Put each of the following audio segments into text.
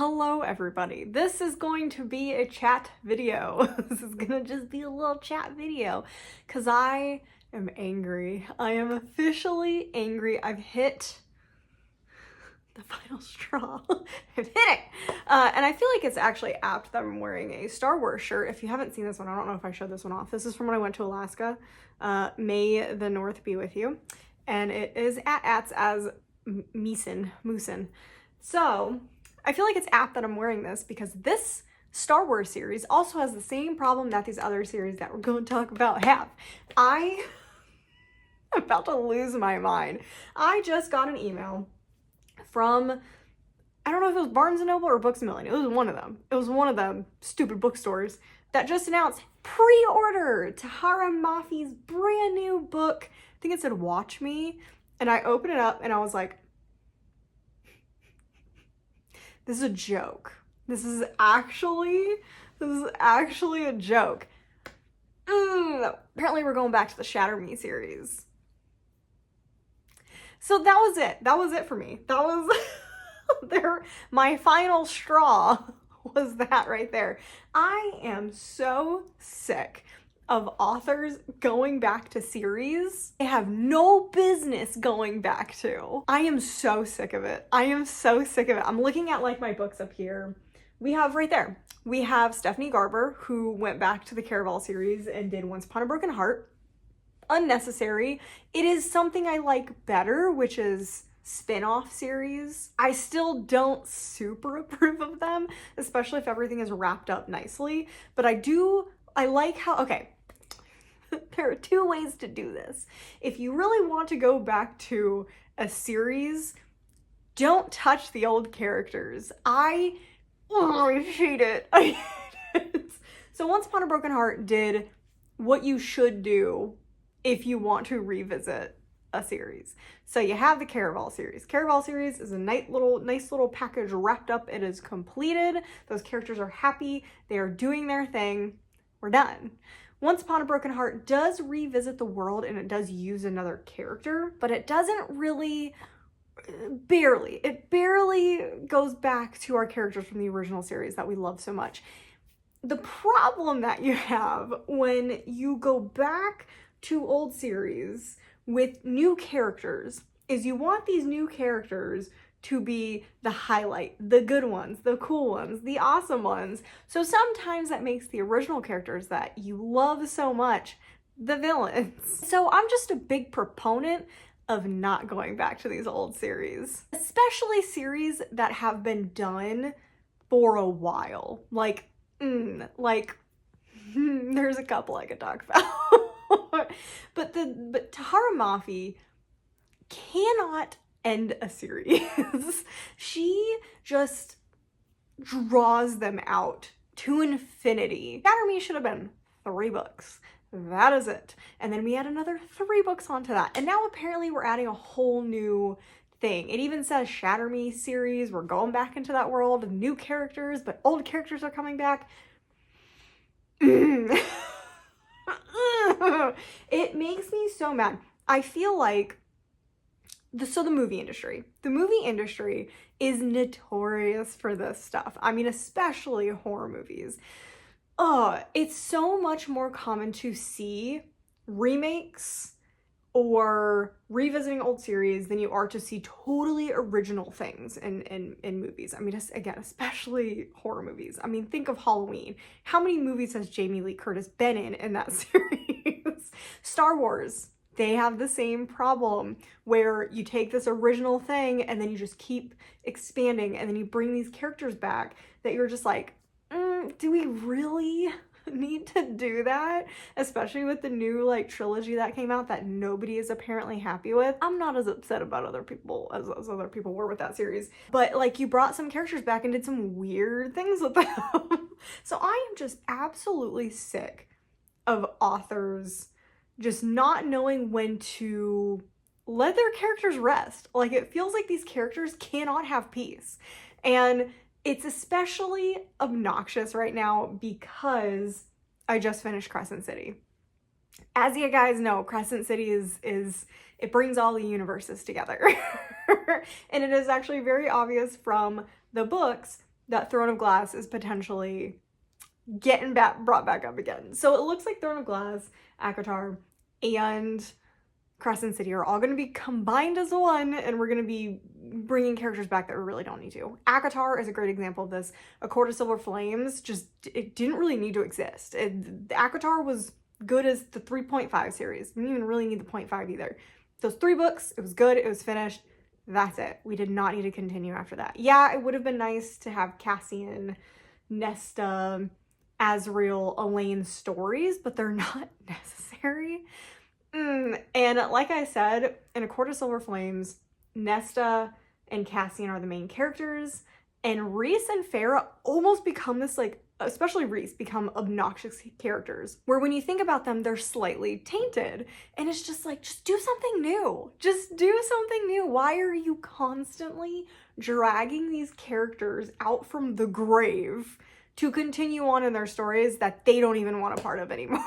Hello everybody, this is going to be a chat video. This is gonna just be a little chat video because I am angry. I am officially angry. I've hit the final straw. I've hit it! And I feel like it's actually apt that I'm wearing a Star Wars shirt. If you haven't seen this one, I don't know if I showed this one off. This is from when I went to Alaska. May the North be with you. And it is at as Moosin. So, I feel like it's apt that I'm wearing this because this Star Wars series also has the same problem that these other series that we're going to talk about have. I'm about to lose my mind. I just got an email from, I don't know if it was Barnes & Noble or Books A Million. It was one of them. It was one of the stupid bookstores that just announced pre-order Tahara Mafi's brand new book. I think it said Watch Me. And I opened it up and I was like, this is a joke. This is actually a joke. Apparently we're going back to the Shatter Me series. So that was it. That was it for me. That was my final straw was that right there. I am so sick of authors going back to series they have no business going back to. I am so sick of it. I am so sick of it. I'm looking at like my books up here. We have right there, we have Stephanie Garber, who went back to the Caraval series and did Once Upon a Broken Heart. Unnecessary. It is something I like better, which is spin-off series. I still don't super approve of them, especially if everything is wrapped up nicely, but I like how, okay, there are two ways to do this. If you really want to go back to a series, don't touch the old characters. I hate it. I hate it. So Once Upon a Broken Heart did what you should do if you want to revisit a series. So you have the Caraval series. Caraval series is a nice little package wrapped up. It is completed. Those characters are happy. They are doing their thing. We're done. Once Upon a Broken Heart does revisit the world and it does use another character, but it doesn't really, it barely goes back to our characters from the original series that we love so much. The problem that you have when you go back to old series with new characters is you want these new characters to be the highlight, the good ones, the cool ones, the awesome ones. So sometimes that makes the original characters that you love so much the villains. So I'm just a big proponent of not going back to these old series, especially series that have been done for a while. There's a couple I could talk about. But Tahara Mafi cannot end a series. She just draws them out to infinity. Shatter Me should have been 3 books. That is it. And then we add another 3 books onto that. And now apparently we're adding a whole new thing. It even says Shatter Me series. We're going back into that world. New characters, but old characters are coming back. It makes me so mad. I feel like the movie industry. The movie industry is notorious for this stuff. I mean, especially horror movies. It's so much more common to see remakes or revisiting old series than you are to see totally original things in movies. I mean, again, especially horror movies. I mean, think of Halloween. How many movies has Jamie Lee Curtis been in that series? Star Wars. They have the same problem where you take this original thing and then you just keep expanding and then you bring these characters back that you're just like, do we really need to do that? Especially with the new trilogy that came out that nobody is apparently happy with. I'm not as upset about other people as other people were with that series, but you brought some characters back and did some weird things with them. So I am just absolutely sick of authors just not knowing when to let their characters rest. It feels like these characters cannot have peace. And it's especially obnoxious right now because I just finished Crescent City. As you guys know, Crescent City it brings all the universes together. And it is actually very obvious from the books that Throne of Glass is potentially getting brought back up again. So it looks like Throne of Glass, ACOTAR, and Crescent City are all going to be combined as one, and we're going to be bringing characters back that we really don't need to. ACOTAR is a great example of this. A Court of Silver Flames it didn't really need to exist. ACOTAR was good as the 3.5 series. We didn't even really need the 0.5 either. Those 3 books, it was good, it was finished. That's it. We did not need to continue after that. Yeah, it would have been nice to have Cassian, Nesta, Azriel, Elaine stories, but they're not necessary. And like I said, in A Court of Silver Flames, Nesta and Cassian are the main characters, and Rhys and Farah almost become this, like, especially Rhys, become obnoxious characters, where when you think about them, they're slightly tainted, and it's just like, just do something new. Just do something new. Why are you constantly dragging these characters out from the grave to continue on in their stories that they don't even want a part of anymore?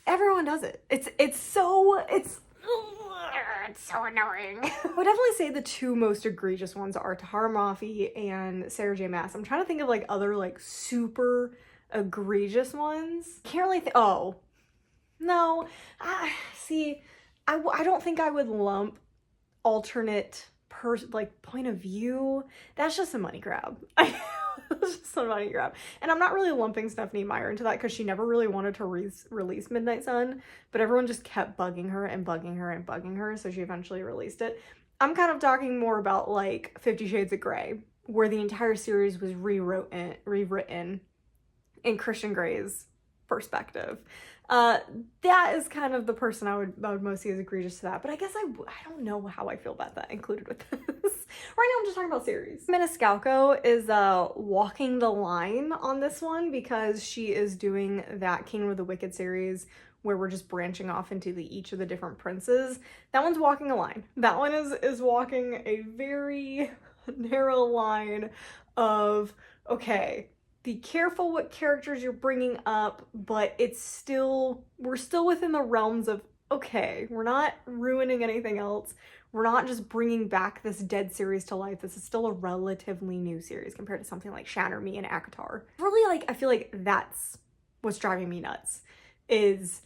Everyone does it. It's so annoying. I would definitely say the 2 most egregious ones are Tahara Mafi and Sarah J Maas. I'm trying to think of like other like super egregious ones. Can't really oh, no. See, I don't think I would lump alternate point of view. That's just a money grab. It's just a money grab. And I'm not really lumping Stephenie Meyer into that because she never really wanted to release Midnight Sun, but everyone just kept bugging her and bugging her and bugging her, so she eventually released it. I'm kind of talking more about like 50 Shades of Grey, where the entire series was rewritten in Christian Grey's perspective. That is kind of the person I would most see as egregious to that, but I guess I don't know how I feel about that included with this. Right now I'm just talking about series. Maniscalco is walking the line on this one because she is doing that Kingdom of the Wicked series where we're just branching off into each of the different princes. That one's walking a line. That one is walking a very narrow line of, okay, be careful what characters you're bringing up, but we're still within the realms of, okay, we're not ruining anything else. We're not just bringing back this dead series to life. This is still a relatively new series compared to something like Shatter Me and ACOTAR. Really, like, I feel like that's what's driving me nuts, is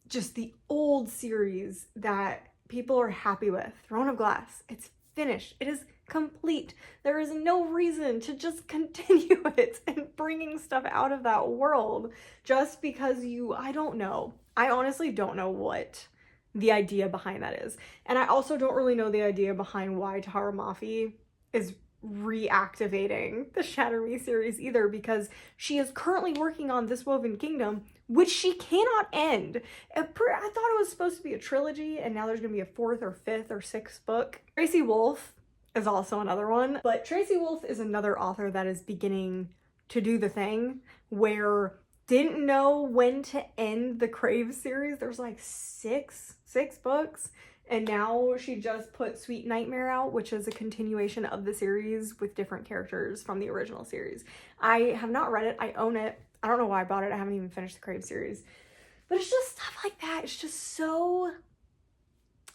just the old series that people are happy with. Throne of Glass, it's finished. It is complete. There is no reason to just continue it and bringing stuff out of that world just because I don't know. I honestly don't know what the idea behind that is. And I also don't really know the idea behind why Tahara Mafi is reactivating the Shatter Me series either, because she is currently working on This Woven Kingdom, which she cannot end. I thought it was supposed to be a trilogy, and now there's gonna be a 4th or 5th or 6th book. Tracy Wolfe is also another one, but Tracy Wolfe is another author that is beginning to do the thing where didn't know when to end the Crave series. There's like six books, and now she just put Sweet Nightmare out, which is a continuation of the series with different characters from the original series. I have not read it. I own it. I don't know why I bought it. I haven't even finished the Crave series, but it's just stuff like that. It's just so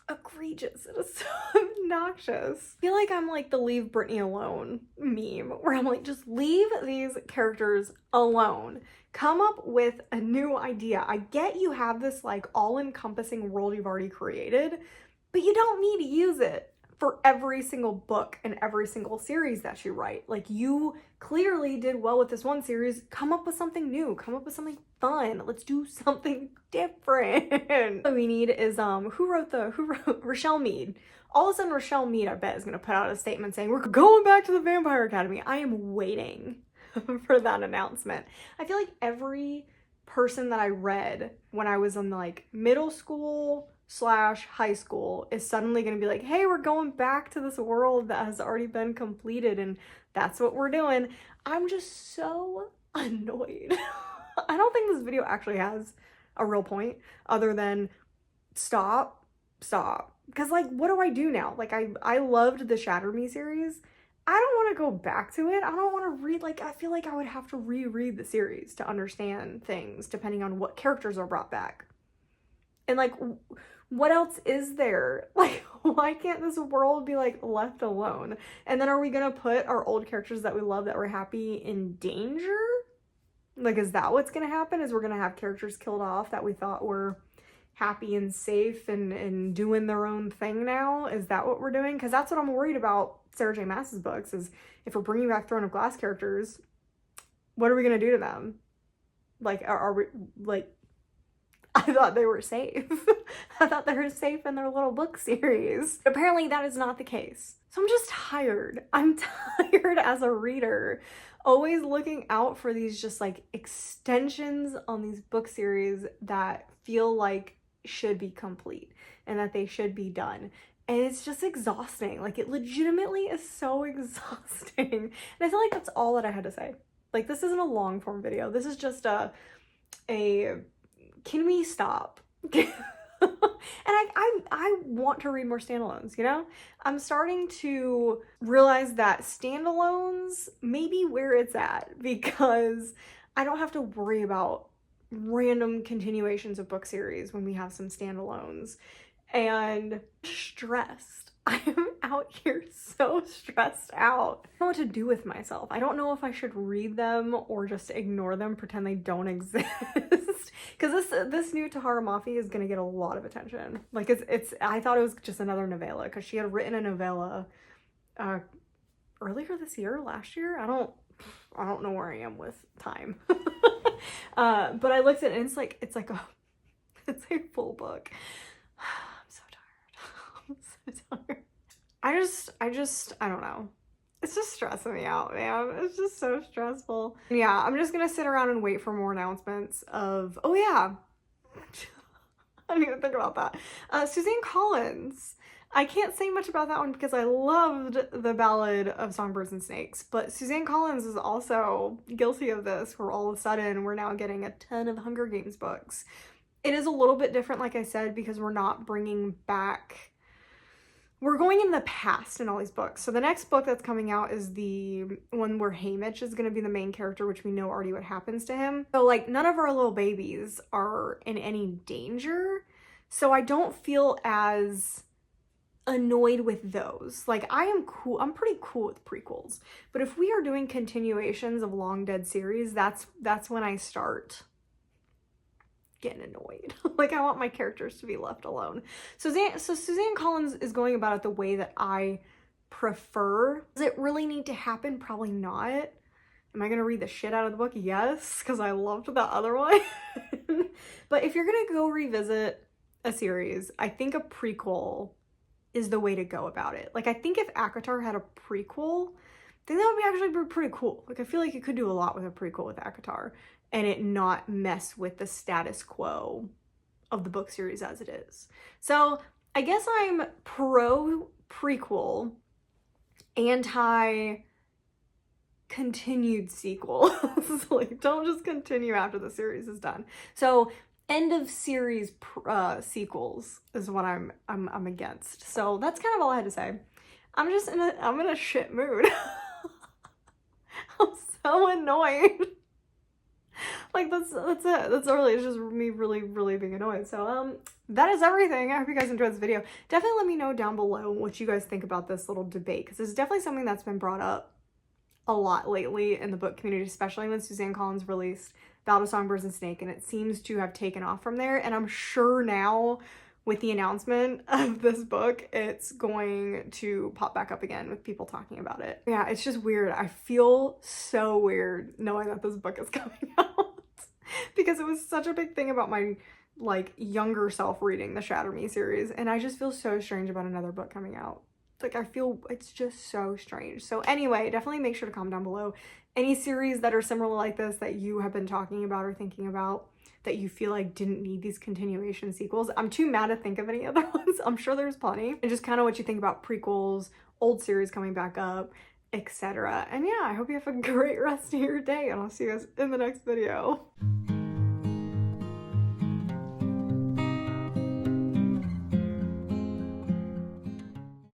egregious. It is so obnoxious. I feel like I'm like the leave Britney alone meme, where I'm like, just leave these characters alone. Come up with a new idea. I get you have this like all-encompassing world you've already created, but you don't need to use it for every single book and every single series that you write. Like, you clearly did well with this one series. Come up with something new. Come up with something fun. Let's do something different. What we need is who wrote Rochelle Mead. All of a sudden Rochelle Mead, I bet, is gonna put out a statement saying we're going back to the Vampire Academy. I am waiting for that announcement. I feel like every person that I read when I was in like middle school / high school is suddenly going to be like, hey, we're going back to this world that has already been completed and that's what we're doing. I'm just so annoyed. I don't think this video actually has a real point other than stop. Because like, what do I do now? Like, I loved the Shatter Me series. I don't want to go back to it. I don't want to read, like, I feel like I would have to reread the series to understand things depending on what characters are brought back. And like, What else is there? Like, why can't this world be like left alone? And then are we gonna put our old characters that we love that we're happy in danger? Like, is that what's gonna happen? Is we're gonna have characters killed off that we thought were happy and safe and doing their own thing now? Is that what we're doing? Because that's what I'm worried about Sarah J Maas's books, is if we're bringing back Throne of Glass characters, what are we gonna do to them? Like, are we, like, I thought they were safe. I thought they were safe in their little book series. Apparently that is not the case. So I'm just tired. I'm tired as a reader, always looking out for these just like extensions on these book series that feel like should be complete and that they should be done. And it's just exhausting. Like, it legitimately is so exhausting. And I feel like that's all that I had to say. Like, this isn't a long form video. This is just a can we stop? And I want to read more standalones, you know? I'm starting to realize that standalones may be where it's at, because I don't have to worry about random continuations of book series when we have some standalones. And stressed. I am out here so stressed out. I don't know what to do with myself. I don't know if I should read them or just ignore them, pretend they don't exist. Because this new Tahara Mafi is gonna get a lot of attention. Like, I thought it was just another novella, because she had written a novella earlier this year, last year. I don't know where I am with time. But I looked at it and it's like it's a full book. I don't know. It's just stressing me out, man. It's just so stressful. Yeah, I'm just gonna sit around and wait for more announcements of, oh yeah. I didn't even think about that. Suzanne Collins. I can't say much about that one because I loved the Ballad of Songbirds and Snakes, but Suzanne Collins is also guilty of this, where all of a sudden we're now getting a ton of Hunger Games books. It is a little bit different, like I said, because we're not bringing back, we're going in the past in all these books. So the next book that's coming out is the one where Haymitch is going to be the main character, which we know already what happens to him. So like, none of our little babies are in any danger. So I don't feel as annoyed with those. Like, I'm pretty cool with prequels. But if we are doing continuations of long dead series, that's when I start getting annoyed. Like, I want my characters to be left alone. So Suzanne Collins is going about it the way that I prefer. Does it really need to happen? Probably not. Am I gonna read the shit out of the book? Yes, because I loved the other one. But if you're gonna go revisit a series, I think a prequel is the way to go about it. Like, I think if ACOTAR had a prequel, then that would be actually pretty cool. Like, I feel like you could do a lot with a prequel with ACOTAR and it not mess with the status quo of the book series as it is. So I guess I'm pro prequel, anti continued sequel. Like, don't just continue after the series is done. So end of series sequels is what I'm against. So that's kind of all I had to say. I'm in a shit mood. I'm so annoyed. Like, that's it. That's really, it's just me really being annoyed. So that is everything. I hope you guys enjoyed this video. Definitely let me know down below what you guys think about this little debate, because it's definitely something that's been brought up a lot lately in the book community, especially when Suzanne Collins released Ballad of Songbirds and Snake, and it seems to have taken off from there. And I'm sure now with the announcement of this book, it's going to pop back up again with people talking about it. Yeah, it's just weird. I feel so weird knowing that this book is coming out because it was such a big thing about my like younger self reading the Shatter Me series, and I just feel so strange about another book coming out. Like, I feel it's just so strange. So anyway, definitely make sure to comment down below any series that are similar like this that you have been talking about or thinking about that you feel like didn't need these continuation sequels. I'm too mad to think of any other ones. I'm sure there's plenty. And just kind of what you think about prequels, old series coming back up, etc. And yeah, I hope you have a great rest of your day, and I'll see you guys in the next video.